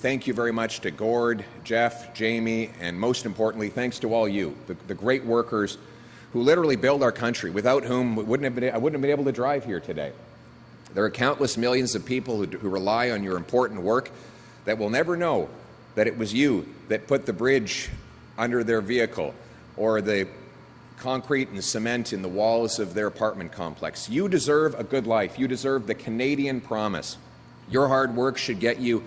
Thank you very much to Gord, Jeff, Jamie, and most importantly, thanks to all you, the great workers who literally build our country, without whom I wouldn't have been able to drive here today. There are countless millions of people who rely on your important work that will never know that it was you that put the bridge under their vehicle or the concrete and cement in the walls of their apartment complex. You deserve a good life. You deserve the Canadian promise. Your hard work should get you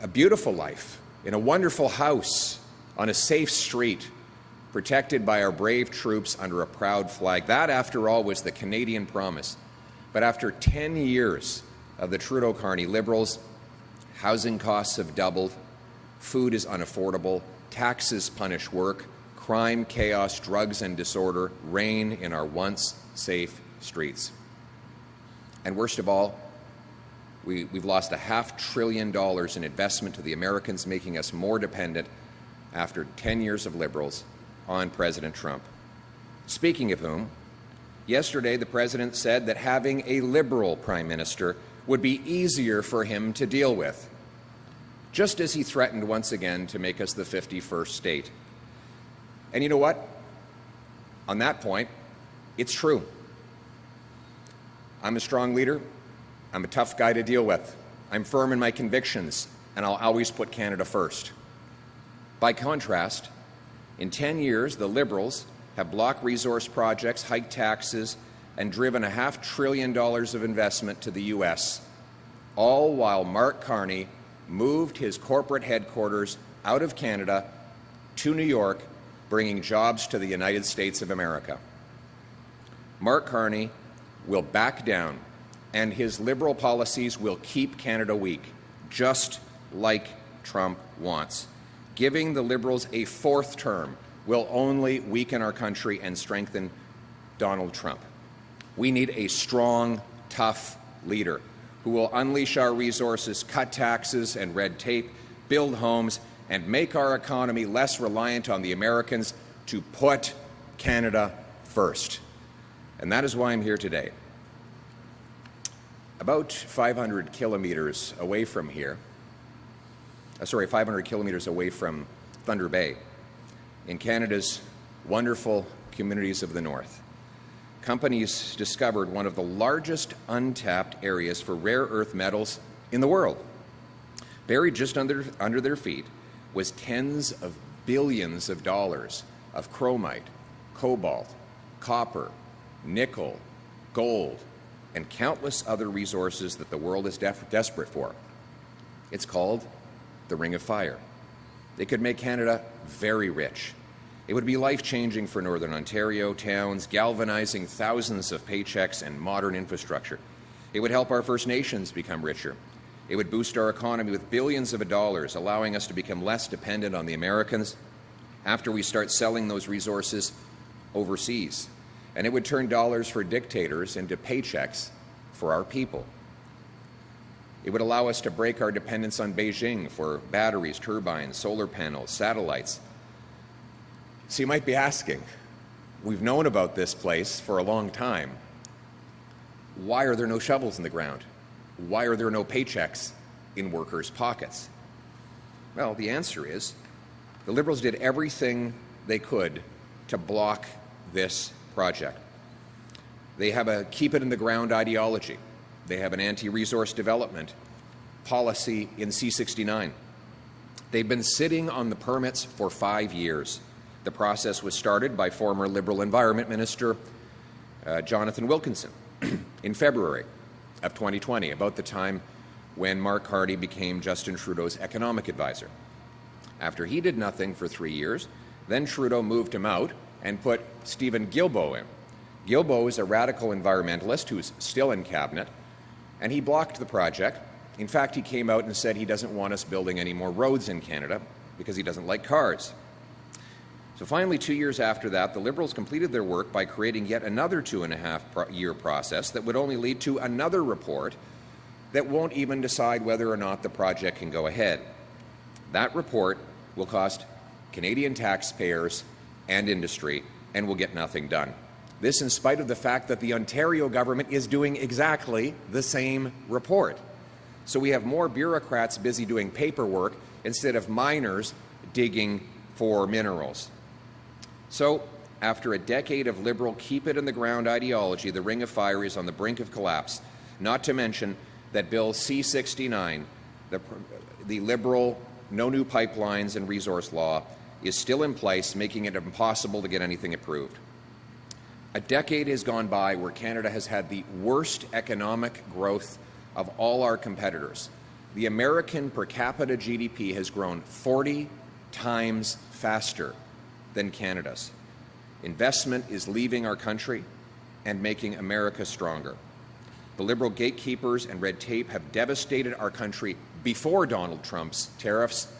a beautiful life, in a wonderful house, on a safe street, protected by our brave troops under a proud flag. That, after all, was the Canadian promise. But after 10 years of the Trudeau-Carney Liberals, housing costs have doubled, food is unaffordable, taxes punish work, crime, chaos, drugs, and disorder reign in our once safe streets. And worst of all, We've lost $500 billion in investment to the Americans, making us more dependent after 10 years of Liberals on President Trump. Speaking of whom, yesterday the President said that having a Liberal Prime Minister would be easier for him to deal with, just as he threatened once again to make us the 51st state. And you know what? On that point, it's true. I'm a strong leader. I'm a tough guy to deal with. I'm firm in my convictions, and I'll always put Canada first. By contrast, in 10 years, the Liberals have blocked resource projects, hiked taxes, and driven $500 billion of investment to the U.S., all while Mark Carney moved his corporate headquarters out of Canada to New York, bringing jobs to the United States of America. Mark Carney will back down, and his Liberal policies will keep Canada weak, just like Trump wants. Giving the Liberals a fourth term will only weaken our country and strengthen Donald Trump. We need a strong, tough leader who will unleash our resources, cut taxes and red tape, build homes, and make our economy less reliant on the Americans, to put Canada first. And that is why I'm here today. About 500 kilometers away from here, 500 kilometers away from Thunder Bay, in Canada's wonderful communities of the North, companies discovered one of the largest untapped areas for rare earth metals in the world. Buried just under their feet was tens of billions of dollars of chromite, cobalt, copper, nickel, gold, and countless other resources that the world is desperate for. It's called the Ring of Fire. They could make Canada very rich. It would be life-changing for Northern Ontario towns, galvanizing thousands of paychecks and modern infrastructure. It would help our First Nations become richer. It would boost our economy with billions of dollars, allowing us to become less dependent on the Americans after we start selling those resources overseas. And it would turn dollars for dictators into paychecks for our people. It would allow us to break our dependence on Beijing for batteries, turbines, solar panels, satellites. So you might be asking, we've known about this place for a long time. Why are there no shovels in the ground? Why are there no paychecks in workers' pockets? Well, the answer is the Liberals did everything they could to block this project. They have a keep-it-in-the-ground ideology. They have an anti-resource development policy in C-69. They've been sitting on the permits for 5 years. The process was started by former Liberal Environment Minister Jonathan Wilkinson in February of 2020, about the time when Mark Carney became Justin Trudeau's economic advisor. After he did nothing for 3 years, then Trudeau moved him out and put Stephen Guilbeault in. Guilbeault is a radical environmentalist who's still in cabinet, and he blocked the project. In fact, he came out and said he doesn't want us building any more roads in Canada because he doesn't like cars. So finally, 2 years after that, the Liberals completed their work by creating yet another 2.5-year process that would only lead to another report that won't even decide whether or not the project can go ahead. That report will cost Canadian taxpayers and industry and will get nothing done. This in spite of the fact that the Ontario government is doing exactly the same report. So we have more bureaucrats busy doing paperwork instead of miners digging for minerals. So, after a decade of liberal keep-it-in-the-ground ideology, the Ring of Fire is on the brink of collapse, not to mention that Bill C-69, the liberal no new pipelines and resource law, is still in place, making it impossible to get anything approved. A decade has gone by where Canada has had the worst economic growth of all our competitors. The American per capita GDP has grown 40 times faster than Canada's. Investment is leaving our country and making America stronger. The liberal gatekeepers and red tape have devastated our country before Donald Trump's tariffs,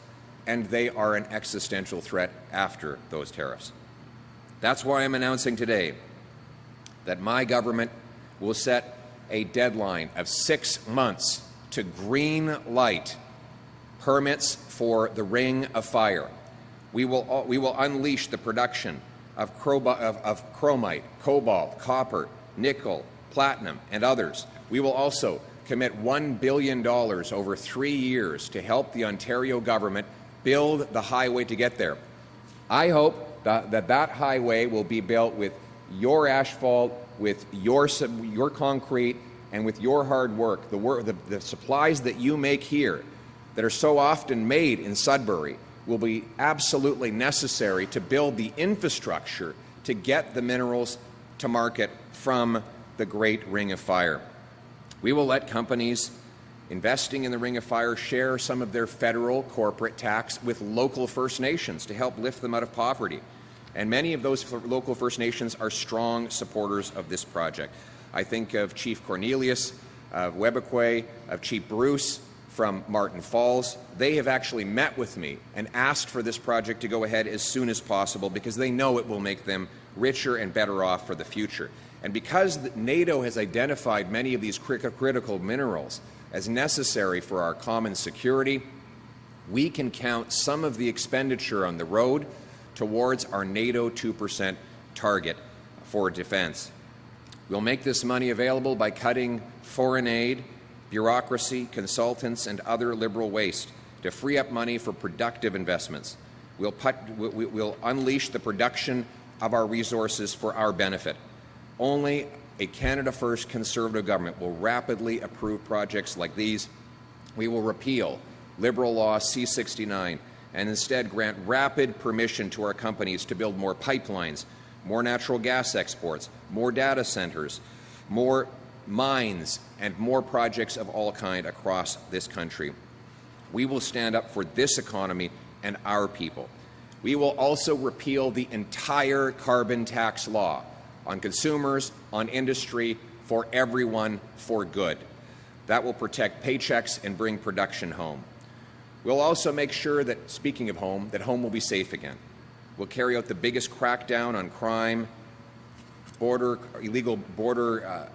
and they are an existential threat after those tariffs. That's why I'm announcing today that my government will set a deadline of 6 months to green light permits for the Ring of Fire. We will unleash the production of chromite, cobalt, copper, nickel, platinum, and others. We will also commit $1 billion over 3 years to help the Ontario government build the highway to get there. I hope that highway will be built with your asphalt, with your concrete, and with your hard work. The supplies that you make here that are so often made in Sudbury will be absolutely necessary to build the infrastructure to get the minerals to market from the Great Ring of Fire. We will let companies investing in the Ring of Fire share some of their federal corporate tax with local First Nations to help lift them out of poverty. And many of those local First Nations are strong supporters of this project. I think of Chief Cornelius of Webequie, of Chief Bruce from Martin Falls. They have actually met with me and asked for this project to go ahead as soon as possible because they know it will make them richer and better off for the future. And because NATO has identified many of these critical minerals as necessary for our common security, we can count some of the expenditure on the road towards our NATO 2% target for defense. We'll make this money available by cutting foreign aid, bureaucracy, consultants, and other liberal waste to free up money for productive investments. We'll unleash the production of our resources for our benefit. Only a Canada First Conservative government will rapidly approve projects like these. We will repeal Liberal Law C-69 and instead grant rapid permission to our companies to build more pipelines, more natural gas exports, more data centers, more mines, and more projects of all kinds across this country. We will stand up for this economy and our people. We will also repeal the entire carbon tax law on consumers, on industry, for everyone, for good. That will protect paychecks and bring production home. We'll also make sure that, speaking of home, that home will be safe again. We'll carry out the biggest crackdown on crime, illegal border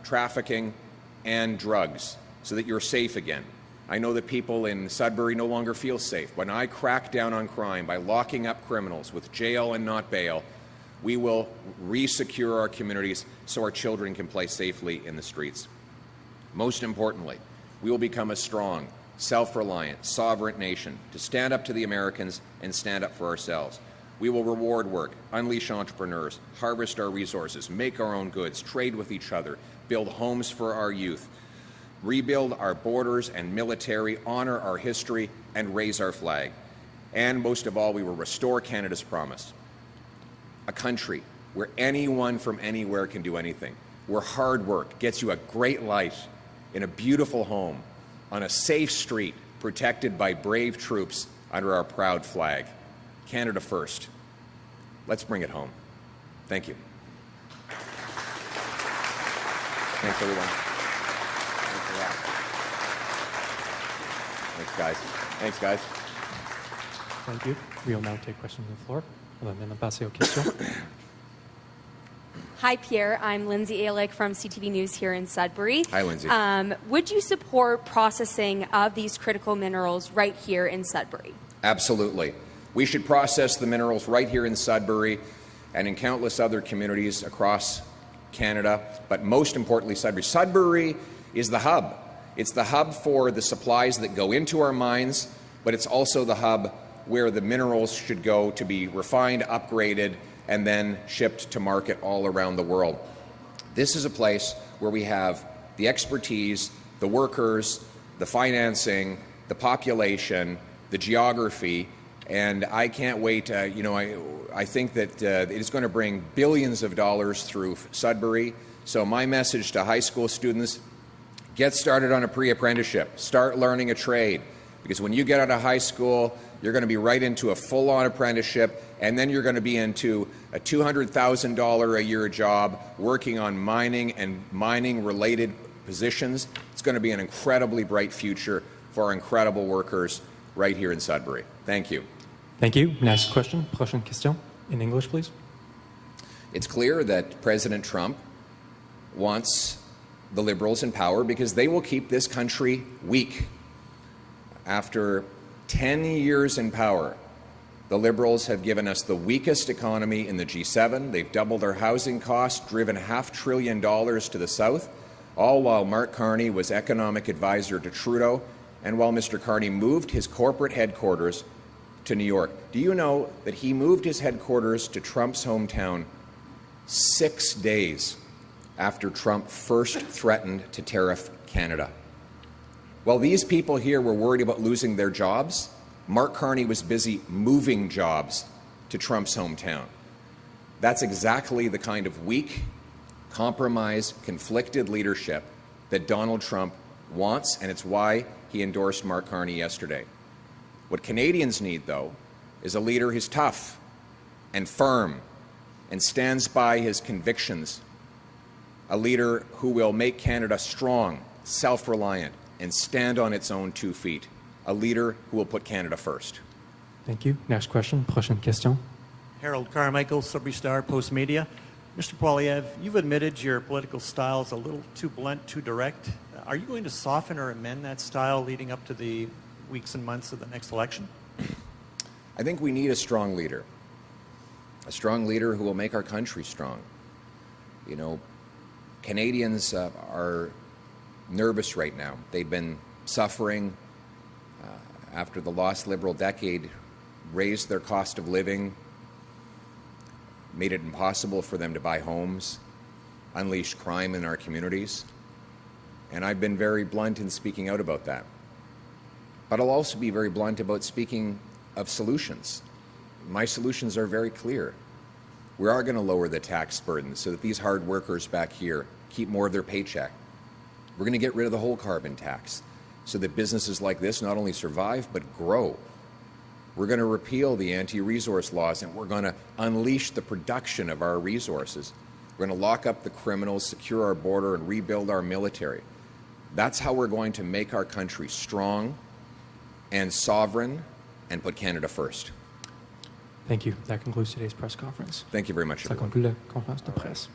trafficking, and drugs, so that you're safe again. I know that people in Sudbury no longer feel safe. When I crack down on crime by locking up criminals with jail and not bail, we will re-secure our communities so our children can play safely in the streets. Most importantly, we will become a strong, self-reliant, sovereign nation to stand up to the Americans and stand up for ourselves. We will reward work, unleash entrepreneurs, harvest our resources, make our own goods, trade with each other, build homes for our youth, rebuild our borders and military, honor our history, and raise our flag. And most of all, we will restore Canada's promise. A country where anyone from anywhere can do anything, where hard work gets you a great life in a beautiful home, on a safe street, protected by brave troops under our proud flag. Canada first. Let's bring it home. Thank you. Thanks, everyone. Thanks a lot. Thanks, guys. Thanks, guys. Thank you. We will now take questions on the floor. On va maintenant passer aux questions. Hi, Pierre. I'm Lindsay Alick from CTV News here in Sudbury. Hi, Lindsay. Would you support processing of these critical minerals right here in Sudbury? Absolutely. We should process the minerals right here in Sudbury and in countless other communities across Canada, but most importantly, Sudbury. Sudbury is the hub. It's the hub for the supplies that go into our mines, but it's also the hub where the minerals should go to be refined, upgraded, and then shipped to market all around the world. This is a place where we have the expertise, the workers, the financing, the population, the geography, and I can't wait. I think that it is going to bring billions of dollars through Sudbury. So my message to high school students, get started on a pre-apprenticeship. Start learning a trade. Because when you get out of high school, you're going to be right into a full-on apprenticeship, and then you're going to be into a $200,000 a year job working on mining and mining-related positions. It's going to be an incredibly bright future for our incredible workers right here in Sudbury. Thank you. Thank you. Next question. Prochaine question. In English, please. It's clear that President Trump wants the Liberals in power because they will keep this country weak. After 10 years in power, the Liberals have given us the weakest economy in the G7. They've doubled our housing costs, driven $500 billion to the south, all while Mark Carney was economic advisor to Trudeau, and while Mr. Carney moved his corporate headquarters to New York. Do you know that he moved his headquarters to Trump's hometown 6 days after Trump first threatened to tariff Canada? While these people here were worried about losing their jobs, Mark Carney was busy moving jobs to Trump's hometown. That's exactly the kind of weak, compromised, conflicted leadership that Donald Trump wants, and it's why he endorsed Mark Carney yesterday. What Canadians need, though, is a leader who's tough and firm and stands by his convictions, a leader who will make Canada strong, self-reliant, and stand on its own 2 feet, a leader who will put Canada first. Thank you. Next question. Prochaine question. Harold Carmichael, Sudbury Star, Post Media. Mr. Poilievre, you've admitted your political style is a little too blunt, too direct. Are you going to soften or amend that style leading up to the weeks and months of the next election? I think we need a strong leader who will make our country strong. You know, Canadians are nervous right now. They've been suffering after the lost Liberal decade raised their cost of living, made it impossible for them to buy homes, unleashed crime in our communities. And I've been very blunt in speaking out about that. But I'll also be very blunt about speaking of solutions. My solutions are very clear. We are going to lower the tax burden so that these hard workers back here keep more of their paycheck. We're going to get rid of the whole carbon tax so that businesses like this not only survive but grow. We're going to repeal the anti-resource laws, and we're going to unleash the production of our resources. We're going to lock up the criminals, secure our border, and rebuild our military. That's how we're going to make our country strong and sovereign and put Canada first. Thank you. That concludes today's press conference. Thank you very much, Ça everyone. conclut la conférence de presse.